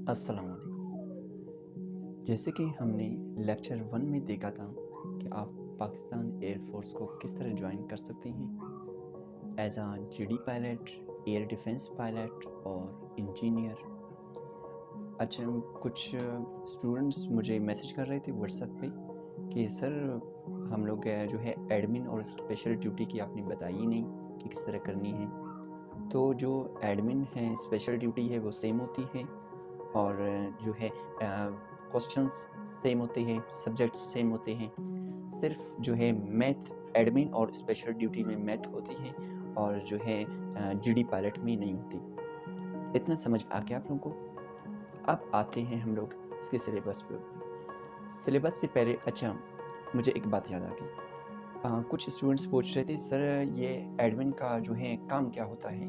अस्सलाम वालेकुम। जैसे कि हमने लेक्चर 1 में देखा था कि आप पाकिस्तान एयरफोर्स को किस तरह ज्वाइन कर सकते हैं as a GD pilot, air defence pilot और इंजीनियर। अच्छा, कुछ स्टूडेंट्स मुझे मैसेज कर रहे थे व्हाट्सएप पे कि सर हम लोग जो है एडमिन और स्पेशल ड्यूटी की आपने बताई ही नहीं कि किस तरह करनी है। तो जो एडमिन है, स्पेशल ड्यूटी है, वो सेम होती है और जो है क्वेश्चंस सेम होते हैं, सब्जेक्ट्स सेम होते हैं। सिर्फ जो है मैथ एडमिन और स्पेशल ड्यूटी में मैथ होती है और जो है जीडी पायलट में नहीं होती। इतना समझ आ गया आप लोगों को? अब आते हैं हम लोग इसके सिलेबस पे। सिलेबस से पहले अच्छा, मुझे एक बात याद आ गई। कुछ स्टूडेंट्स पूछ रहे थे सर ये एडमिन का जो है काम क्या होता है,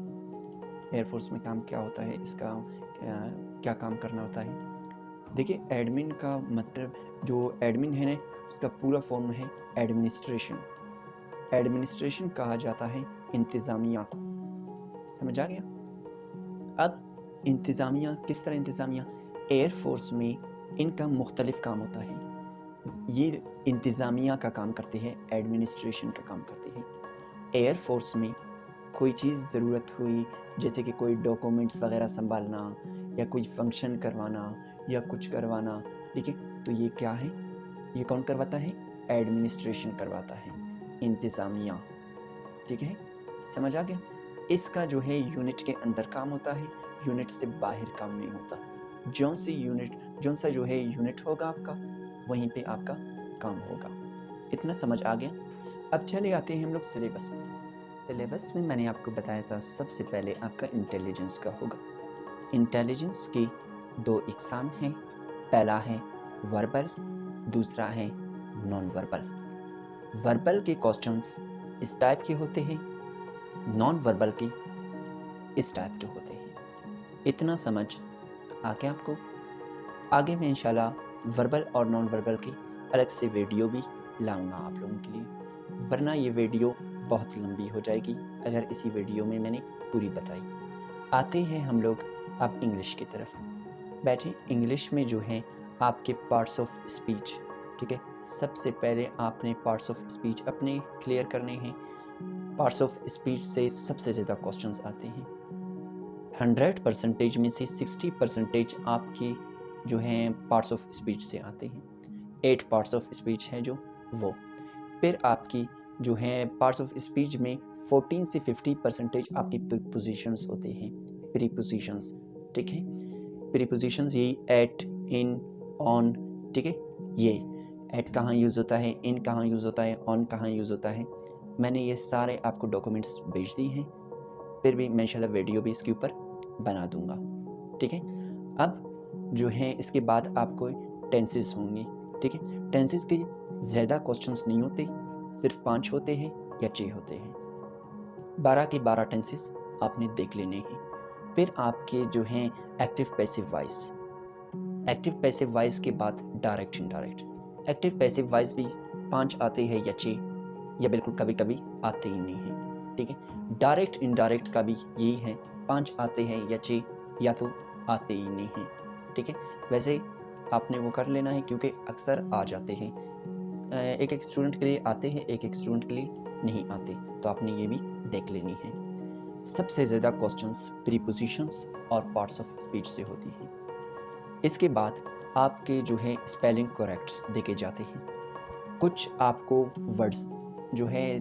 एयरफोर्स में काम क्या होता है, इसका क्या काम करना होता है। देखिए, एडमिन का मतलब जो एडमिन है ना, उसका पूरा फॉर्म है एडमिनिस्ट्रेशन। एडमिनिस्ट्रेशन कहा जाता है इंतज़ामिया को। समझ आ गया? अब इंतज़ामिया किस तरह इंतज़ामिया, एयरफोर्स में इनका मुख्तलिफ काम होता है। ये इंतज़ामिया का काम करते हैं, एडमिनिस्ट्रेशन का काम करते हैं। एयरफोर्स में कोई चीज़ ज़रूरत हुई, जैसे कि कोई डॉक्यूमेंट्स वगैरह संभालना या कोई फंक्शन करवाना या कुछ करवाना, ठीक है, तो ये क्या है, ये कौन करवाता है? एडमिनिस्ट्रेशन करवाता है, इंतज़ामिया। ठीक है, समझ आ गया? इसका जो है यूनिट के अंदर काम होता है, यूनिट से बाहर काम नहीं होता। जौन सा जो है यूनिट होगा आपका, वहीं पे आपका काम होगा। इतना समझ आ गया? अब चले आते हैं हम लोग सिलेबस में। सिलेबस में मैंने आपको बताया था सबसे पहले आपका इंटेलिजेंस का होगा। इंटेलिजेंस की 2 एग्ज़ाम हैं। पहला है वर्बल, दूसरा है नॉन वर्बल। वर्बल के क्वेश्चंस इस टाइप के होते हैं, नॉन वर्बल के इस टाइप के होते हैं। इतना समझ आ गया आपको? आगे मैं इंशाल्लाह वर्बल और नॉन वर्बल की अलग से वीडियो भी लाऊंगा आप लोगों के लिए, वरना ये वीडियो बहुत लंबी हो जाएगी अगर इसी वीडियो में मैंने पूरी बताई। आते हैं हम लोग अब इंग्लिश की तरफ। बैठे, इंग्लिश में जो है आपके पार्ट्स ऑफ स्पीच, ठीक है, सबसे पहले आपने पार्ट्स ऑफ स्पीच अपने क्लियर करने हैं। पार्ट्स ऑफ स्पीच से सबसे ज़्यादा क्वेश्चंस आते हैं। 100% में से 60% आपकी जो हैं पार्ट्स ऑफ स्पीच से आते हैं। 8 पार्ट्स ऑफ स्पीच हैं जो वो। फिर आपकी जो है पार्ट्स ऑफ स्पीच में 14 से 50% आपकी प्रीपोजिशंस होते हैं। प्रीपोजिशंस, ठीक है, प्रीपोजिशंस यही एट, इन, ऑन, ठीक है। ये एट कहाँ यूज़ होता है, इन कहाँ यूज़ होता है, ऑन कहाँ यूज़ होता है, मैंने ये सारे आपको डॉक्यूमेंट्स भेज दिए हैं। फिर भी मैं इंशाल्लाह वीडियो भी इसके ऊपर बना दूंगा, ठीक है। अब जो है इसके बाद आपको टेंसेस होंगे, ठीक है। टेंसेस के ज़्यादा क्वेश्चंस नहीं होते, सिर्फ 5 होते हैं या 6 होते हैं। 12 के 12 टेंसेस आपने देख लेने हैं। फिर आपके जो हैं active passive voice, active passive voice के बाद direct indirect. Active passive voice भी 5 आते हैं या 6, या बिल्कुल कभी कभी आते ही नहीं हैं, ठीक है। डायरेक्ट इनडायरेक्ट का भी यही है, 5 आते हैं या 6, या तो आते ही नहीं हैं, ठीक है। वैसे आपने वो कर लेना है क्योंकि अक्सर आ जाते हैं, एक एक स्टूडेंट के लिए आते हैं, एक एक स्टूडेंट के लिए नहीं आते, तो आपने ये भी देख लेनी है। सबसे ज़्यादा क्वेश्चंस प्रीपोजिशंस और पार्ट्स ऑफ स्पीच से होती हैं। इसके बाद आपके जो है स्पेलिंग करेक्ट्स देखे जाते हैं। कुछ आपको वर्ड्स जो है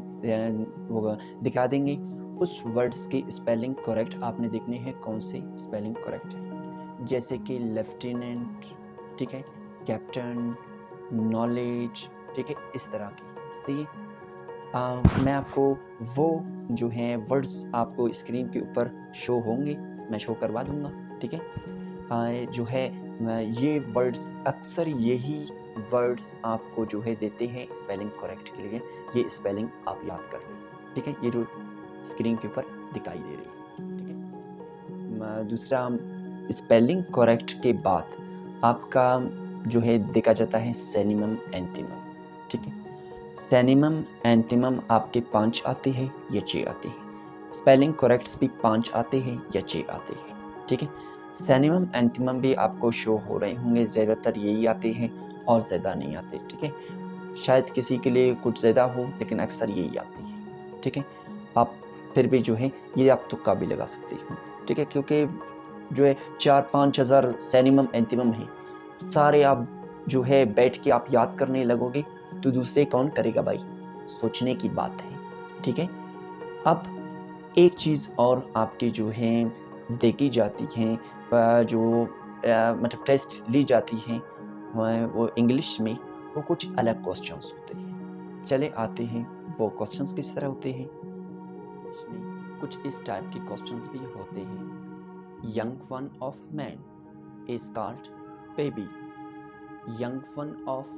वो दिखा देंगे, उस वर्ड्स की स्पेलिंग करेक्ट आपने देखने हैं कौन से स्पेलिंग करेक्ट है, जैसे कि लेफ्टिनेंट, ठीक है, कैप्टन, नॉलेज, ठीक है, इस तरह की। सी मैं आपको वो जो हैं वर्ड्स आपको स्क्रीन के ऊपर शो होंगे, मैं शो करवा दूंगा, ठीक है। जो है ये वर्ड्स अक्सर यही वर्ड्स आपको जो है देते हैं स्पेलिंग करेक्ट के लिए। ये स्पेलिंग आप याद कर लें, ठीक है, ये जो स्क्रीन के ऊपर दिखाई दे रही है, ठीक है। दूसरा, स्पेलिंग करेक्ट के बाद आपका जो है देखा जाता है सिनोनिम एंटोनिम, ठीक है। सिनोनिम एंटोनिम आपके 5 आते हैं या 6 आते हैं। स्पेलिंग करेक्ट्स भी 5 आते हैं या 6 आते हैं, ठीक है। सिनोनिम एंटोनिम भी आपको शो हो रहे होंगे, ज़्यादातर यही आते हैं और ज़्यादा नहीं आते, ठीक है। शायद किसी के लिए कुछ ज़्यादा हो, लेकिन अक्सर यही आती है, ठीक है। आप फिर भी जो है ये आप तुक्का भी लगा सकते हो, ठीक है, क्योंकि जो है 4-5 हज़ार सिनोनिम एंटोनिम है, सारे आप जो है बैठ के आप याद करने लगोगे तो दूसरे कौन करेगा भाई, सोचने की बात है, ठीक है। अब एक चीज़ और आपके जो है देखी जाती हैं, जो मतलब टेस्ट ली जाती हैं वो इंग्लिश में, वो कुछ अलग क्वेश्चंस होते हैं। चले आते हैं वो क्वेश्चंस किस तरह होते हैं। इंग्लिश में कुछ इस टाइप के क्वेश्चंस भी होते हैं। Young one of man is called baby, young one of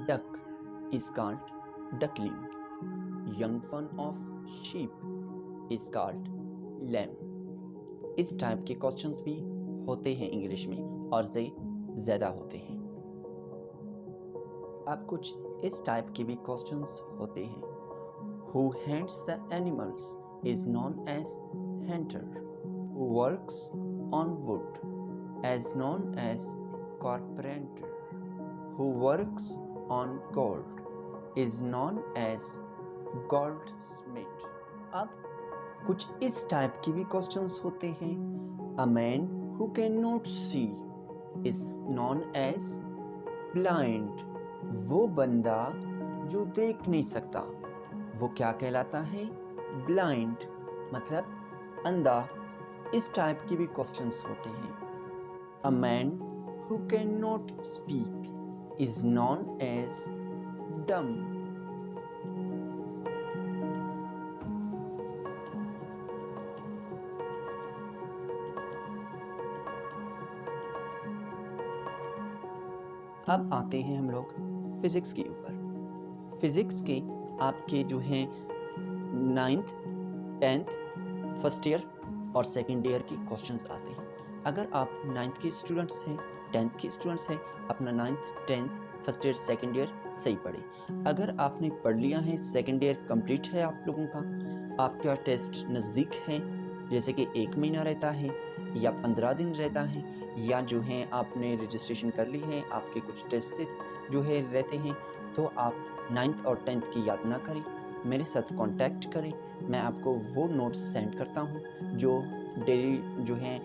duck is called duckling, young one of sheep is called lamb. इस टाइप के क्वेश्चंस भी होते हैं इंग्लिश में और ज़्यादा होते हैं। अब कुछ इस टाइप के भी क्वेश्चंस होते हैं। Who hunts the animals is known as hunter. Who works on wood is known as carpenter. Who works on gold is known as goldsmith. अब कुछ इस टाइप के भी क्वेश्चंस होते हैं। A man who cannot see is known as blind. वो बंदा जो देख नहीं सकता वो क्या कहलाता है, ब्लाइंड, मतलब अंधा। इस टाइप के भी क्वेश्चंस होते हैं। A man who can not speak is known as dumb. अब आते हैं हम लोग फिजिक्स के ऊपर। फिजिक्स के आपके जो हैं 9th 10th फर्स्ट ईयर और सेकेंड ईयर के क्वेश्चंस आते हैं। अगर आप 9th के स्टूडेंट्स हैं, 10th के स्टूडेंट्स हैं, अपना 9th 10th first year second year सही पढ़े। अगर आपने पढ़ लिया है, सेकेंड ईयर कंप्लीट है आप लोगों का, आपका टेस्ट नज़दीक है, जैसे कि 1 महीना रहता है या 15 दिन रहता है, या जो है आपने रजिस्ट्रेशन कर ली है, आपके कुछ टेस्ट से जो है रहते हैं, तो आप 9th और 10th की याद ना करें, मेरे साथ कांटेक्ट करें। मैं आपको वो नोट्स सेंड करता हूँ जो डेली जो हैं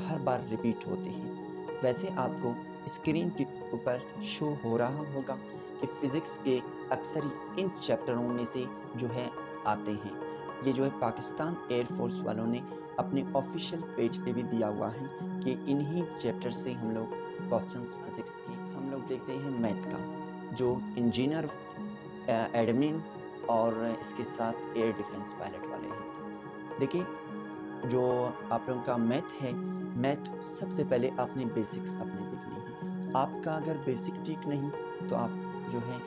हर बार रिपीट होते हैं। वैसे आपको स्क्रीन के ऊपर शो हो रहा होगा कि फ़िज़िक्स के अक्सर इन चैप्टरों में से जो है आते हैं। ये जो है पाकिस्तान एयरफोर्स वालों ने अपने ऑफिशियल पेज पे भी दिया हुआ है कि इन्हीं चैप्टर से हम लोग क्वेश्चंस फिज़िक्स की हम लोग देखते हैं मैथ का, जो इंजीनियर, एडमिन और इसके साथ एयर डिफेंस पायलट वाले हैं। देखिए, जो आप लोगों का मैथ है, मैथ सबसे पहले आपने बेसिक्स अपने देखने हैं। आपका अगर बेसिक ठीक नहीं तो आप जो है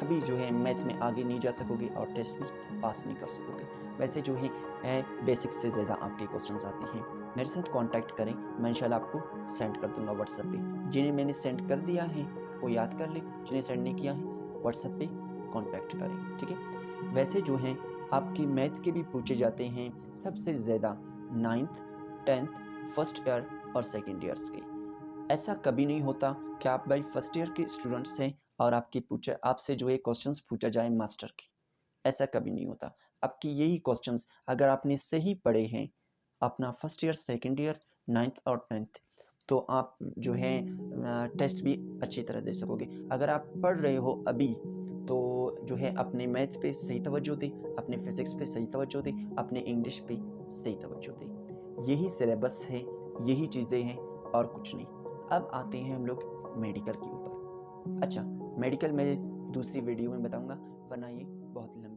कभी जो है मैथ में आगे नहीं जा सकोगे और टेस्ट भी पास नहीं कर सकोगे। वैसे जो है बेसिक्स से ज़्यादा आपके क्वेश्चंस आते हैं। मेरे साथ कांटेक्ट करें, मैं इंशाल्लाह आपको सेंड कर दूंगा व्हाट्सएप पे। जिन्हें मैंने सेंड कर दिया है वो याद कर लें, जिन्हें सेंड नहीं किया है व्हाट्सएप पे कांटेक्ट करें, ठीक है। वैसे जो हैं आपके मैथ के भी पूछे जाते हैं सबसे ज़्यादा 9th 10th फर्स्ट ईयर और सेकेंड ईयर्स के। ऐसा कभी नहीं होता कि आप भाई फर्स्ट ईयर के स्टूडेंट्स हैं और आपसे जो है क्वेश्चंस पूछा जाए मास्टर के, ऐसा कभी नहीं होता। आपकी यही क्वेश्चंस अगर आपने सही पढ़े हैं अपना first year second year 9th और 10th, तो आप जो है टेस्ट भी अच्छी तरह दे सकोगे। अगर आप पढ़ रहे हो अभी तो जो है अपने मैथ पे सही तवज्जो दें, अपने फिजिक्स पे सही तवज्जो दें, अपने इंग्लिश पे सही तवज्जो दें। यही सिलेबस है, यही चीज़ें हैं और कुछ नहीं। अब आते हैं हम लोग मेडिकल के ऊपर। अच्छा, मेडिकल में दूसरी वीडियो में बताऊंगा, वरना ये बहुत लंबी